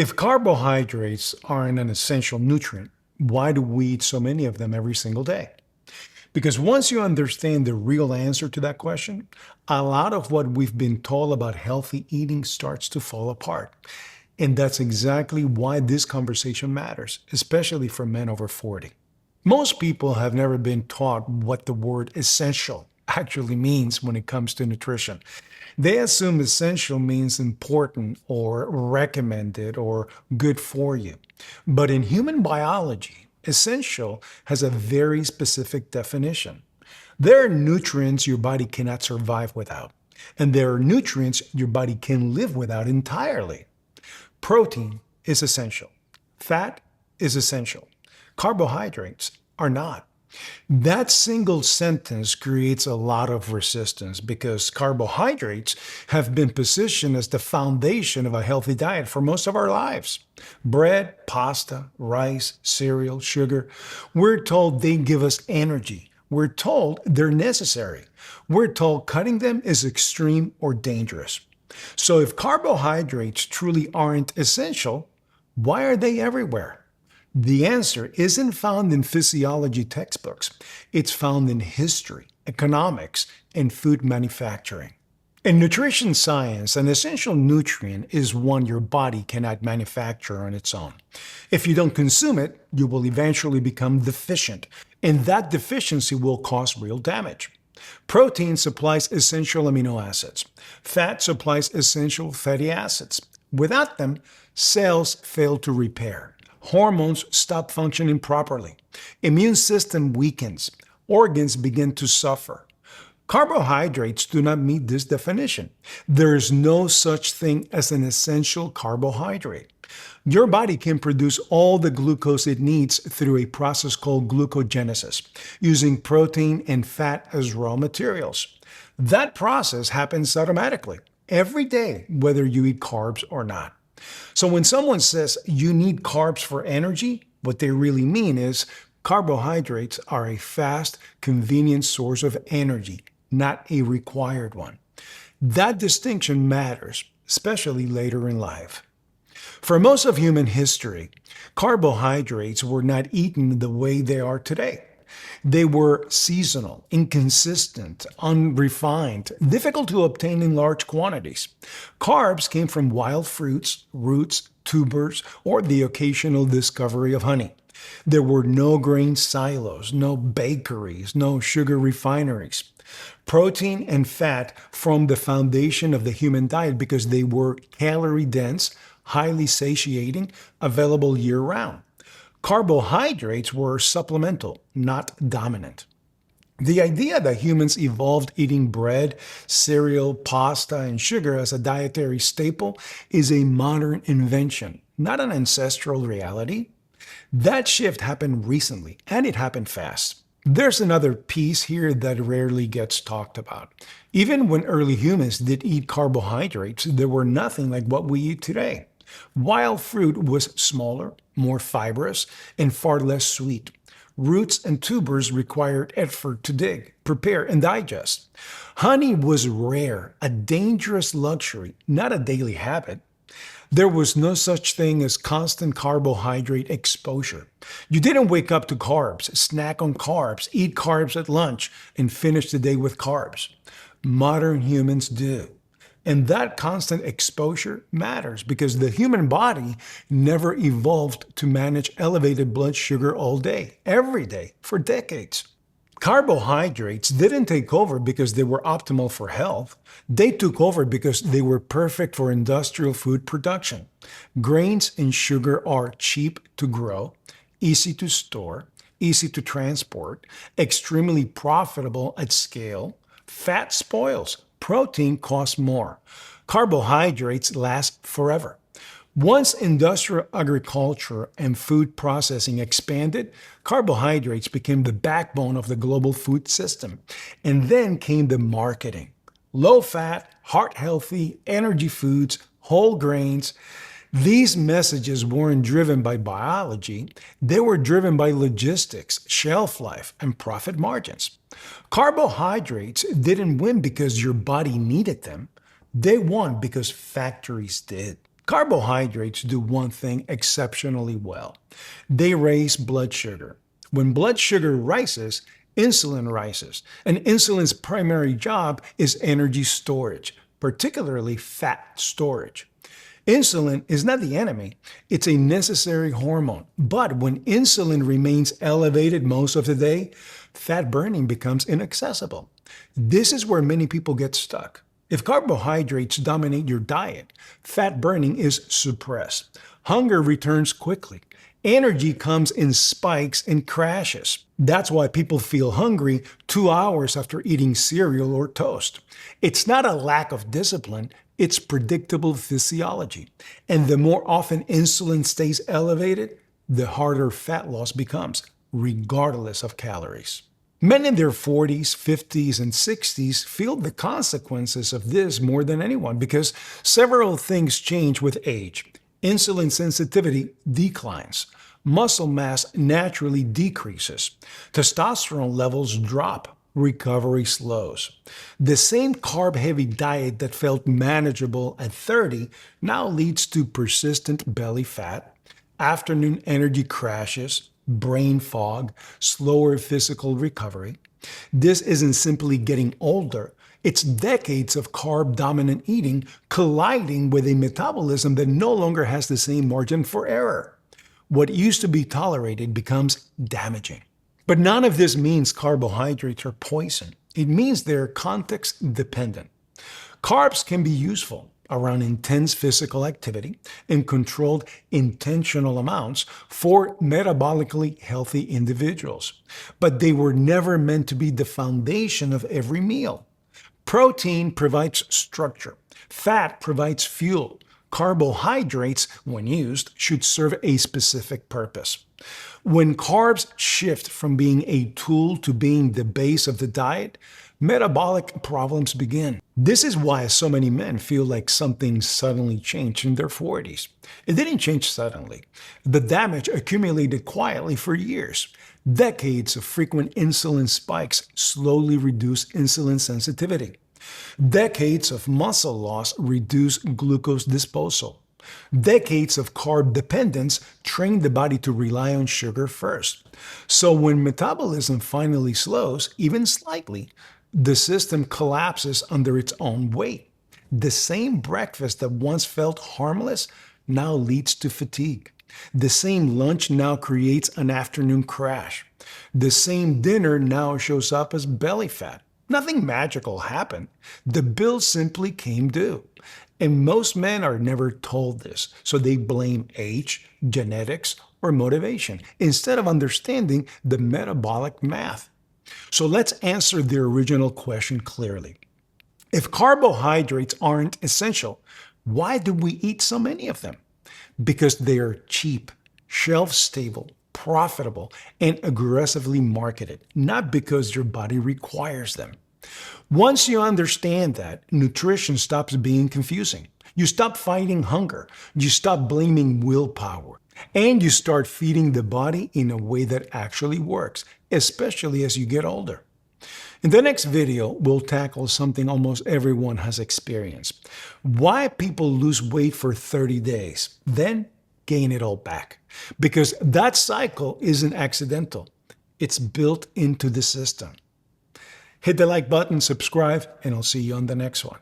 If carbohydrates aren't an essential nutrient, why do we eat so many of them every single day? Because once you understand the real answer to that question, a lot of what we've been told about healthy eating starts to fall apart. And that's exactly why this conversation matters, especially for men over 40. Most people have never been taught what the word essential actually means when it comes to nutrition. They assume essential means important or recommended or good for you. But in human biology, essential has a very specific definition. There are nutrients your body cannot survive without, and there are nutrients your body can live without entirely. Protein is essential. Fat is essential. Carbohydrates are not. That single sentence creates a lot of resistance because carbohydrates have been positioned as the foundation of a healthy diet for most of our lives. Bread, pasta, rice, cereal, sugar, we're told they give us energy. We're told they're necessary. We're told cutting them is extreme or dangerous. So if carbohydrates truly aren't essential, why are they everywhere? The answer isn't found in physiology textbooks. It's found in history, economics, and food manufacturing. In nutrition science, an essential nutrient is one your body cannot manufacture on its own. If you don't consume it, you will eventually become deficient, and that deficiency will cause real damage. Protein supplies essential amino acids. Fat supplies essential fatty acids. Without them, cells fail to repair. Hormones stop functioning properly. Immune system weakens. Organs begin to suffer. Carbohydrates do not meet this definition. There is no such thing as an essential carbohydrate. Your body can produce all the glucose it needs through a process called glucogenesis, using protein and fat as raw materials. That process happens automatically, every day, whether you eat carbs or not. So when someone says you need carbs for energy, what they really mean is carbohydrates are a fast, convenient source of energy, not a required one. That distinction matters, especially later in life. For most of human history, carbohydrates were not eaten the way they are today. They were seasonal, inconsistent, unrefined, difficult to obtain in large quantities. Carbs came from wild fruits, roots, tubers, or the occasional discovery of honey. There were no grain silos, no bakeries, no sugar refineries. Protein and fat formed the foundation of the human diet because they were calorie dense, highly satiating, available year-round. Carbohydrates were supplemental, not dominant. The idea that humans evolved eating bread, cereal, pasta, and sugar as a dietary staple is a modern invention, not an ancestral reality. That shift happened recently, and it happened fast. There's another piece here that rarely gets talked about. Even when early humans did eat carbohydrates, they were nothing like what we eat today. Wild fruit was smaller, more fibrous, and far less sweet. Roots and tubers required effort to dig, prepare, and digest. Honey was rare, a dangerous luxury, not a daily habit. There was no such thing as constant carbohydrate exposure. You didn't wake up to carbs, snack on carbs, eat carbs at lunch, and finish the day with carbs. Modern humans do. And that constant exposure matters because the human body never evolved to manage elevated blood sugar all day, every day, for decades. Carbohydrates didn't take over because they were optimal for health. They took over because they were perfect for industrial food production. Grains and sugar are cheap to grow, easy to store, easy to transport, extremely profitable at scale. Fat spoils. Protein costs more. Carbohydrates last forever. Once industrial agriculture and food processing expanded, carbohydrates became the backbone of the global food system. And then came the marketing. Low fat, heart healthy, energy foods, whole grains. These messages weren't driven by biology, they were driven by logistics, shelf life, and profit margins. Carbohydrates didn't win because your body needed them. They won because factories did. Carbohydrates do one thing exceptionally well. They raise blood sugar. When blood sugar rises, insulin rises. And insulin's primary job is energy storage, particularly fat storage. Insulin is not the enemy, it's a necessary hormone. But when insulin remains elevated most of the day, fat burning becomes inaccessible. This is where many people get stuck. If carbohydrates dominate your diet, fat burning is suppressed. Hunger returns quickly. Energy comes in spikes and crashes. That's why people feel hungry 2 hours after eating cereal or toast. It's not a lack of discipline, it's predictable physiology. And the more often insulin stays elevated, the harder fat loss becomes, regardless of calories. Men in their 40s, 50s, and 60s feel the consequences of this more than anyone because several things change with age. Insulin sensitivity declines. Muscle mass naturally decreases. Testosterone levels drop. Recovery slows. The same carb-heavy diet that felt manageable at 30 now leads to persistent belly fat, afternoon energy crashes, brain fog, slower physical recovery. This isn't simply getting older, it's decades of carb-dominant eating colliding with a metabolism that no longer has the same margin for error. What used to be tolerated becomes damaging. But none of this means carbohydrates are poison. It means they're context-dependent. Carbs can be useful around intense physical activity and controlled intentional amounts for metabolically healthy individuals. But they were never meant to be the foundation of every meal. Protein provides structure. Fat provides fuel. Carbohydrates, when used, should serve a specific purpose. When carbs shift from being a tool to being the base of the diet, metabolic problems begin. This is why so many men feel like something suddenly changed in their 40s. It didn't change suddenly. The damage accumulated quietly for years. Decades of frequent insulin spikes slowly reduce insulin sensitivity. Decades of muscle loss reduce glucose disposal. Decades of carb dependence train the body to rely on sugar first. So when metabolism finally slows, even slightly, the system collapses under its own weight. The same breakfast that once felt harmless now leads to fatigue. The same lunch now creates an afternoon crash. The same dinner now shows up as belly fat. Nothing magical happened. The bill simply came due. And most men are never told this, so they blame age, genetics, or motivation instead of understanding the metabolic math. So let's answer the original question clearly. If carbohydrates aren't essential, why do we eat so many of them? Because they are cheap, shelf-stable, profitable, and aggressively marketed, not because your body requires them. Once you understand that, nutrition stops being confusing. You stop fighting hunger, you stop blaming willpower, and you start feeding the body in a way that actually works, especially as you get older. In the next video, we'll tackle something almost everyone has experienced. Why people lose weight for 30 days, then gain it all back. Because that cycle isn't accidental. It's built into the system. Hit the like button, subscribe, and I'll see you on the next one.